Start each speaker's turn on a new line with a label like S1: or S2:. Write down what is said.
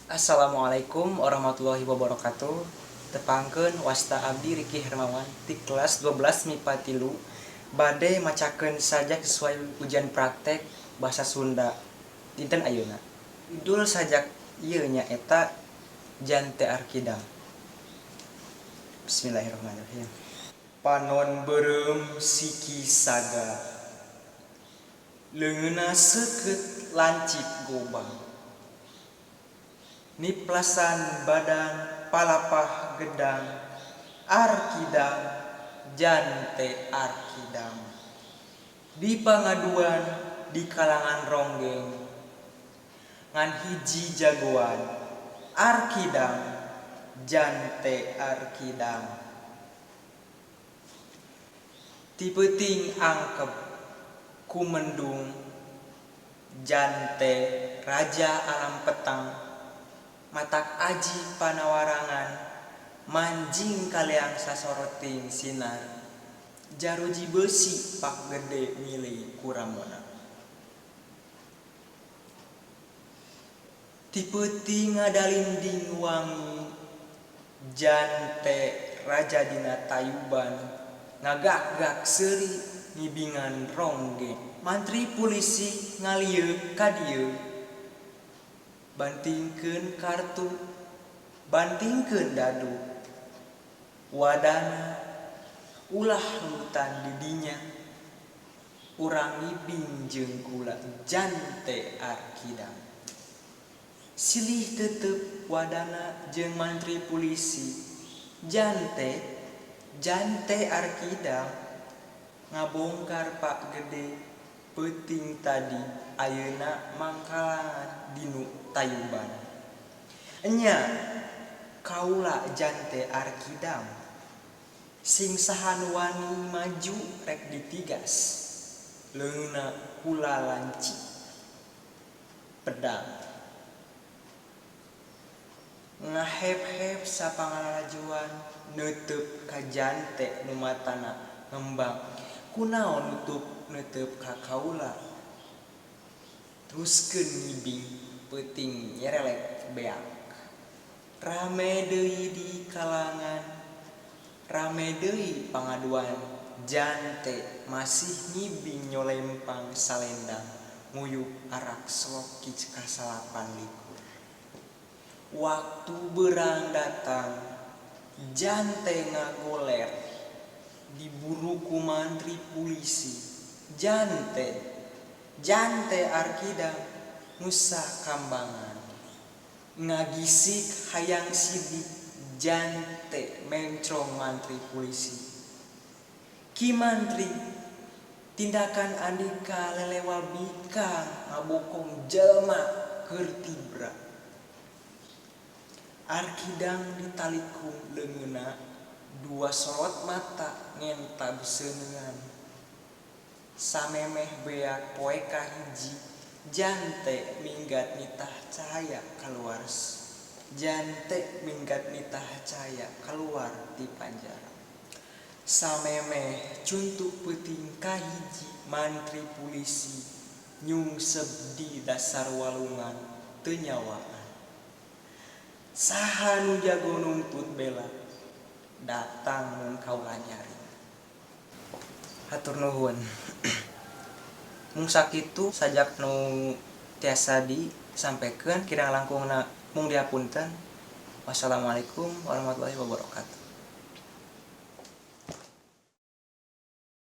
S1: Assalamualaikum warahmatullahi wabarakatuh. Tepangkeun wasta abdi Riki Hermawan di kelas 12 MIPA 3 bade macakeun sajak sesuai ujian praktek bahasa Sunda dinten ayeuna. Judul sajak ieu nya eta Jan teh Arkidam. Bismillahirrahmanirrahim. Panon beureum siki saga, leungeunna seukeut lancip gobang. Niplasan badan palapah gedang, Arkidam Jan teh Arkidam. Di pangaduan di kalangan ronggeng ngan hiji jagoan, Arkidam Jan teh Arkidam. Ti peuting angkep ku mendung, Jan teh raja alam petang. Matak aji panawarangan, manjing kaleang sasoroting sinar, jaruji beusi pak gede milih kuramona. Ti peuting ngadalinding wangi, Jan teh raja dina tayuban, ngagak-gak seuri ngibingan ronggeng. Mantri polisi ngalieu ka dieu, bantingkeun kartu, bantingkeun dadu, wadana ulah hutan di dinya, urang ngibing jeung kula Jan teh Arkidam. Silih teuteup wadana jeung mantri polisi, Jan teh Arkidam ngabongkar pak gede peuting tadi ayeuna mangkalangan dinu tayuban. Enya kaula Jan teh Arkidam, sing sahan wani maju rek ditigas, leungeunna kula lanci pedang. Ngahep-hep sapangalajuan neuteub ka Jan teh nu matana ngembang. Kunaon neuteub ka kaula? Teruskeun ngibing peuting nyerelek beak. Rame deui di kalangan, rame deui pangaduan, Jan teh masih ngibing nyolempang salendang, nguyuh arak sloki ka 8 likur. Waktu beurang datang, Jan teh ngagoler, diburu ku mantri polisi. Jan teh Arkidam nusa kambangan, ngagisik hayang sidik, Jan teh mencrong mantri polisi. Ki mantri tindakan andika lelewa bika ngabokong jelema keur tibra. Arkidam ditalikung leungeunna, dua sorot mata ngentab seuneuan. Samemeh beak poe kahiji, Jan teh minggat nitah cahaya kaluar. Jan teh minggat nitah cahaya keluar ti panjara. Samemeh cuntuk peuting kahiji mantri polisi nyungsep di dasar walungan teu nyawaan. Saha nu jago nuntut bela, datang mun kaula nyari. Hatur nuhun. Mung sakitu sajak nu tiasa disampaikeun kirang langkungna mung dihapunten. Wassalamualaikum warahmatullahi wabarakatuh.